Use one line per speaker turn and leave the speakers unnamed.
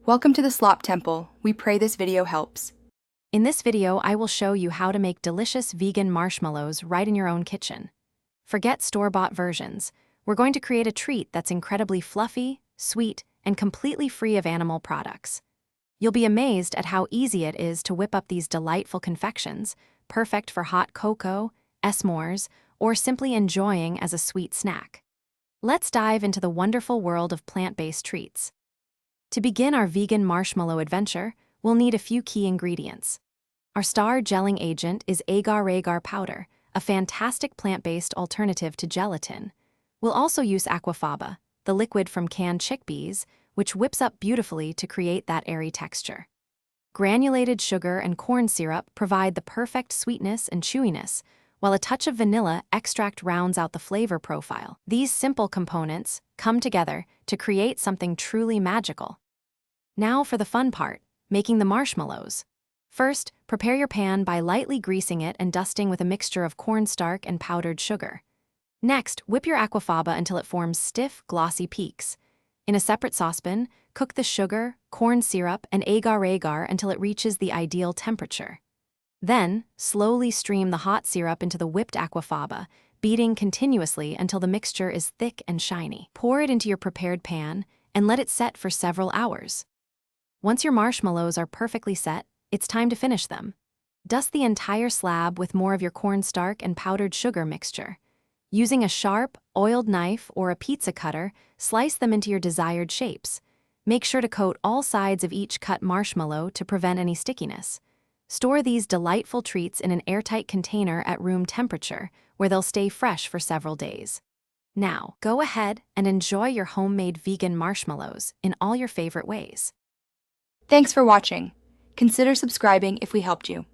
Welcome to the Slop Temple. We pray this video helps.
In this video, I will show you how to make delicious vegan marshmallows right in your own kitchen. Forget store-bought versions. We're going to create a treat that's incredibly fluffy, sweet, and completely free of animal products. You'll be amazed at how easy it is to whip up these delightful confections, perfect for hot cocoa, s'mores, or simply enjoying as a sweet snack. Let's dive into the wonderful world of plant-based treats. To begin our vegan marshmallow adventure, we'll need a few key ingredients. Our star gelling agent is agar-agar powder, a fantastic plant-based alternative to gelatin. We'll also use aquafaba, the liquid from canned chickpeas, which whips up beautifully to create that airy texture. Granulated sugar and corn syrup provide the perfect sweetness and chewiness, while a touch of vanilla extract rounds out the flavor profile. These simple components come together to create something truly magical. Now for the fun part, making the marshmallows. First, prepare your pan by lightly greasing it and dusting with a mixture of cornstarch and powdered sugar. Next, whip your aquafaba until it forms stiff, glossy peaks. In a separate saucepan, cook the sugar, corn syrup, and agar-agar until it reaches the ideal temperature. Then, slowly stream the hot syrup into the whipped aquafaba, beating continuously until the mixture is thick and shiny. Pour it into your prepared pan and let it set for several hours. Once your marshmallows are perfectly set, it's time to finish them. Dust the entire slab with more of your cornstarch and powdered sugar mixture. Using a sharp, oiled knife or a pizza cutter, slice them into your desired shapes. Make sure to coat all sides of each cut marshmallow to prevent any stickiness. Store these delightful treats in an airtight container at room temperature, where they'll stay fresh for several days. Now, go ahead and enjoy your homemade vegan marshmallows in all your favorite ways.
Thanks for watching. Consider subscribing if we helped you.